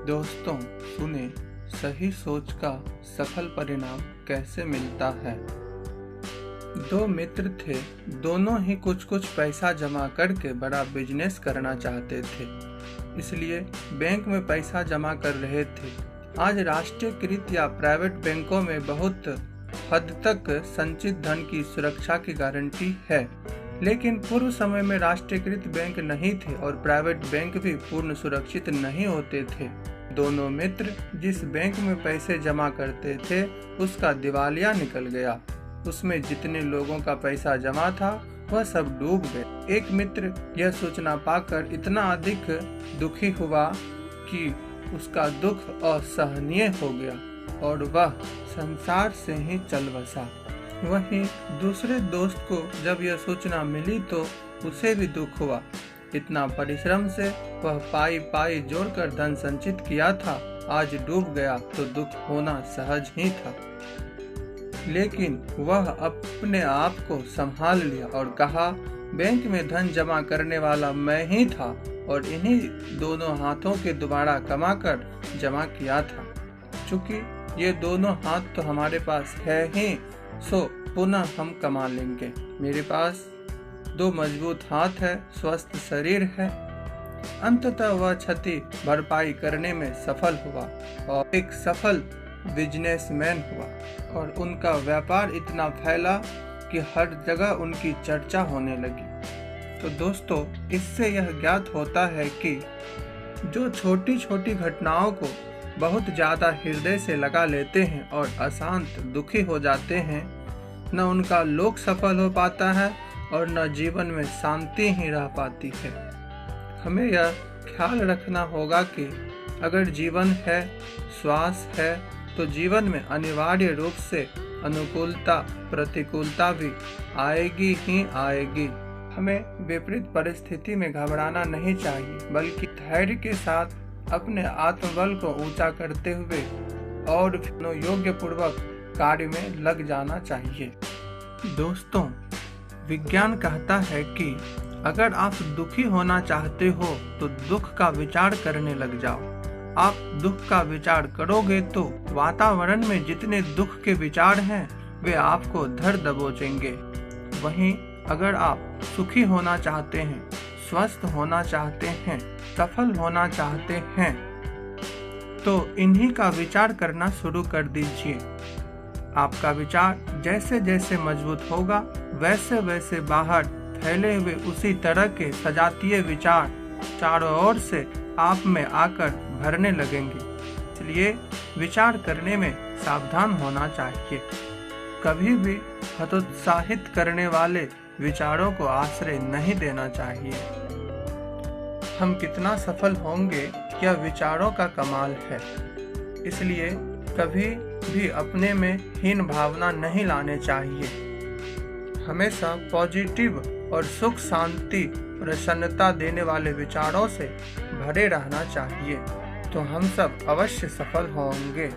दोस्तों सुने, सही सोच का सफल परिणाम कैसे मिलता है। दो मित्र थे, दोनों ही कुछ कुछ पैसा जमा करके बड़ा बिजनेस करना चाहते थे, इसलिए बैंक में पैसा जमा कर रहे थे। आज राष्ट्रीयकृत या प्राइवेट बैंकों में बहुत हद तक संचित धन की सुरक्षा की गारंटी है, लेकिन पूर्व समय में राष्ट्रीयकृत बैंक नहीं थे और प्राइवेट बैंक भी पूर्ण सुरक्षित नहीं होते थे। दोनों मित्र जिस बैंक में पैसे जमा करते थे उसका दिवालिया निकल गया। उसमें जितने लोगों का पैसा जमा था वह सब डूब गए। एक मित्र यह सूचना पाकर इतना अधिक दुखी हुआ कि उसका दुख असहनीय हो गया और वह संसार से ही चल बसा। वहीं दूसरे दोस्त को जब यह सूचना मिली तो उसे भी दुख हुआ। इतना परिश्रम से वह पाई जोड़कर धन संचित किया था, आज डूब गया तो दुख होना सहज ही था। लेकिन वह अपने आप को संभाल लिया और कहा, बैंक में धन जमा करने वाला मैं ही था और इन्हीं दोनों हाथों के दोबारा कमाकर जमा किया था। चूंकि ये दोनों हाथ तो हमारे पास है ही, सो पुनः हम कमा लेंगे। मेरे पास दो मजबूत हाथ है, स्वस्थ शरीर है। अंततः वह क्षति भरपाई करने में सफल हुआ और एक सफल बिजनेसमैन हुआ और उनका व्यापार इतना फैला कि हर जगह उनकी चर्चा होने लगी। तो दोस्तों, इससे यह ज्ञात होता है कि जो छोटी छोटी घटनाओं को बहुत ज़्यादा हृदय से लगा लेते हैं और अशांत दुखी हो जाते हैं, न उनका लोक सफल हो पाता है और न जीवन में शांति ही रह पाती है। हमें यह ख्याल रखना होगा कि अगर जीवन है, श्वास है, तो जीवन में अनिवार्य रूप से अनुकूलता प्रतिकूलता भी आएगी ही आएगी। हमें विपरीत परिस्थिति में घबराना नहीं चाहिए, बल्कि धैर्य के साथ अपने आत्मबल को ऊंचा करते हुए और योग्य पूर्वक कार्य में लग जाना चाहिए। दोस्तों, विज्ञान कहता है कि अगर आप दुखी होना चाहते हो तो दुख का विचार करने लग जाओ। आप दुख का विचार करोगे तो वातावरण में जितने दुख के विचार हैं वे आपको धर दबोचेंगे। वहीं अगर आप सुखी होना चाहते हैं, स्वस्थ होना चाहते हैं, सफल होना चाहते हैं, तो इन्हीं का विचार करना शुरू कर दीजिए। आपका विचार जैसे जैसे मजबूत होगा वैसे वैसे बाहर फैले हुए उसी तरह के सजातीय विचार चारों ओर से आप में आकर भरने लगेंगे। इसलिए विचार करने में सावधान होना चाहिए। कभी भी हतोत्साहित करने वाले विचारों को आश्रय नहीं देना चाहिए। हम कितना सफल होंगे यह विचारों का कमाल है। इसलिए कभी भी अपने में हीन भावना नहीं लाने चाहिए। हमेशा पॉजिटिव और सुख शांति प्रसन्नता देने वाले विचारों से भरे रहना चाहिए, तो हम सब अवश्य सफल होंगे।